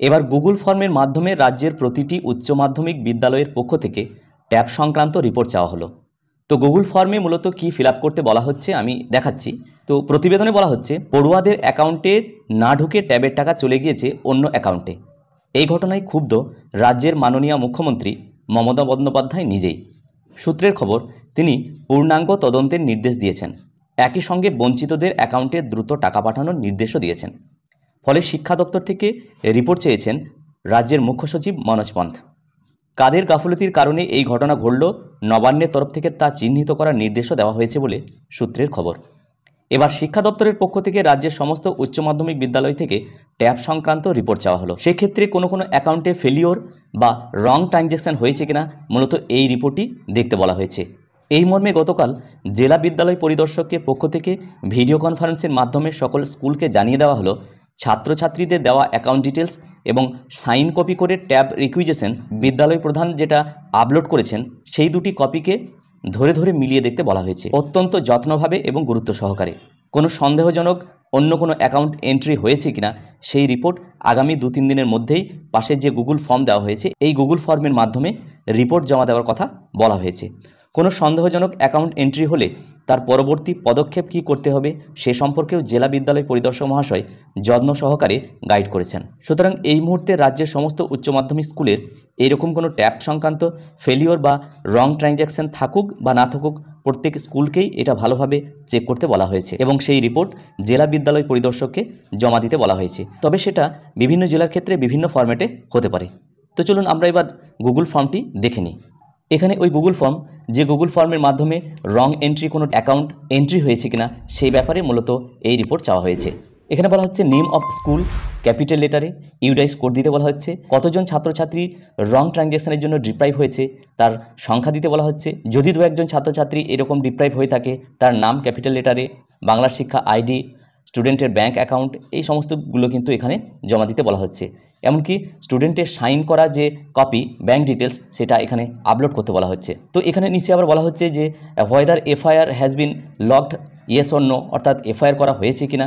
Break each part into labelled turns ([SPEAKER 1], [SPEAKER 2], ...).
[SPEAKER 1] এবার গুগল ফর্মের মাধ্যমে রাজ্যের প্রতিটি উচ্চ মাধ্যমিক বিদ্যালয়ের পক্ষ থেকে ট্যাব সংক্রান্ত রিপোর্ট চাওয়া হলো। তো গুগল ফর্মে মূলত কি ফিল আপ করতে বলা হচ্ছে আমি দেখাচ্ছি। তো প্রতিবেদনে বলা হচ্ছে পড়ুয়াদের অ্যাকাউন্টে না ঢুকে ট্যাবের টাকা চলে গিয়েছে অন্য অ্যাকাউন্টে। এই ঘটনায় ক্ষুব্ধ রাজ্যের মাননীয় মুখ্যমন্ত্রী মমতা বন্দ্যোপাধ্যায় নিজেই। সূত্রের খবর, তিনি পূর্ণাঙ্গ তদন্তের নির্দেশ দিয়েছেন। একই সঙ্গে বঞ্চিতদের অ্যাকাউন্টে দ্রুত টাকা পাঠানোর নির্দেশও দিয়েছেন। ফলে শিক্ষা দপ্তর থেকে রিপোর্ট চেয়েছেন রাজ্যের মুখ্য সচিব মনোজ পন্থ। কাদের গাফলতির কারণে এই ঘটনা ঘটল নবান্নের তরফ থেকে তা চিহ্নিত করার নির্দেশও দেওয়া হয়েছে বলে সূত্রের খবর। এবার শিক্ষা দপ্তরের পক্ষ থেকে রাজ্যের সমস্ত উচ্চ মাধ্যমিক বিদ্যালয় থেকে ট্যাব সংক্রান্ত রিপোর্ট চাওয়া হলো। সেক্ষেত্রে কোনো অ্যাকাউন্টে ফেলিওর বা রং ট্রানজ্যাকশন হয়েছে কিনা মূলত এই রিপোর্টই দেখতে বলা হয়েছে। এই মর্মে গতকাল জেলা বিদ্যালয় পরিদর্শকের পক্ষ থেকে ভিডিও কনফারেন্সের মাধ্যমে সকল স্কুলকে জানিয়ে দেওয়া হলো ছাত্রছাত্রীদের দেওয়া অ্যাকাউন্ট ডিটেলস এবং সাইন কপি করে ট্যাব রিকুইজিশন বিদ্যালয় প্রধান যেটা আপলোড করেছেন সেই দুটি কপিকে ধরে ধরে মিলিয়ে দেখতে বলা হয়েছে, অত্যন্ত যত্নভাবে এবং গুরুত্ব সহকারে। কোনো সন্দেহজনক অন্য কোনো অ্যাকাউন্ট এন্ট্রি হয়েছে কিনা সেই রিপোর্ট আগামী 2-3 দিনের মধ্যেই পাশের যে গুগল ফর্ম দেওয়া হয়েছে এই গুগল ফর্মের মাধ্যমে রিপোর্ট জমা দেওয়ার কথা বলা হয়েছে। কোনো সন্দেহজনক অ্যাকাউন্ট এন্ট্রি হলে তার পরবর্তী পদক্ষেপ কী করতে হবে সে সম্পর্কেও জেলা বিদ্যালয় পরিদর্শক মহাশয় যত্ন সহকারে গাইড করেছেন। সুতরাং এই মুহূর্তে রাজ্যের সমস্ত উচ্চ মাধ্যমিক স্কুলের এইরকম কোনো ট্যাব সংক্রান্ত ফেলিওর বা রং ট্রানজ্যাকশন থাকুক বা না থাকুক, প্রত্যেক স্কুলকেই এটা ভালোভাবে চেক করতে বলা হয়েছে এবং সেই রিপোর্ট জেলা বিদ্যালয় পরিদর্শককে জমা দিতে বলা হয়েছে। তবে সেটা বিভিন্ন জেলার ক্ষেত্রে বিভিন্ন ফরম্যাটে হতে পারে। তো চলুন আমরা এবার গুগল ফর্মটি দেখে নিই। এখানে ওই গুগল ফর্ম, যে গুগল ফর্মের মাধ্যমে রং এন্ট্রি কোনো অ্যাকাউন্ট এন্ট্রি হয়েছে কিনা সেই ব্যাপারে মূলত এই রিপোর্ট চাওয়া হয়েছে। এখানে বলা হচ্ছে নেম অফ স্কুল ক্যাপিটাল লেটারে, ইউডাইস কোড দিতে বলা হচ্ছে, কতজন ছাত্রছাত্রী রং ট্রানজ্যাকশনের জন্য ডিপ্রাইভ হয়েছে তার সংখ্যা দিতে বলা হচ্ছে। যদি 2-1 ছাত্রছাত্রী এরকম ডিপ্রাইভ হয়ে থাকে তার নাম ক্যাপিটাল লেটারে, বাংলা শিক্ষা আইডি, স্টুডেন্টের ব্যাঙ্ক অ্যাকাউন্ট, এই সমস্তগুলো কিন্তু এখানে জমা দিতে বলা হচ্ছে। এমনকি স্টুডেন্টের সাইন করা যে কপি ব্যাঙ্ক ডিটেলস সেটা এখানে আপলোড করতে বলা হচ্ছে। তো এখানে নিচে আবার বলা হচ্ছে যে whether FIR has been locked, yes or no, অর্থাৎ এফআইআর করা হয়েছে কিনা,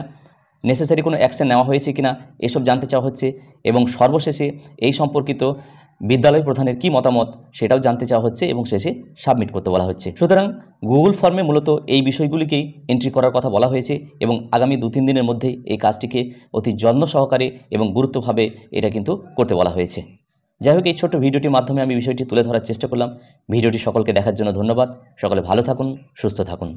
[SPEAKER 1] নেসেসারি কোনো অ্যাকশন নেওয়া হয়েছে কিনা এসব জানতে চাওয়া হচ্ছে এবং সর্বশেষে এই সম্পর্কিত বিদ্যালয় প্রধানের কি মতামত সেটাও জানতে চাওয়া হচ্ছে এবং শেষে সাবমিট করতে বলা হচ্ছে। সুতরাং গুগল ফর্মে মূলত এই বিষয়গুলিকেই এন্ট্রি করার কথা বলা হয়েছে এবং আগামী 2-3 দিনের মধ্যেই এই কাজটিকে অতি যত্ন সহকারে এবং গুরুত্বভাবে এটা কিন্তু করতে বলা হয়েছে। যাই হোক, এই ছোট্ট ভিডিওটির মাধ্যমে আমি বিষয়টি তুলে ধরার চেষ্টা করলাম। ভিডিওটি সকলকে দেখার জন্য ধন্যবাদ। সকলে ভালো থাকুন, সুস্থ থাকুন।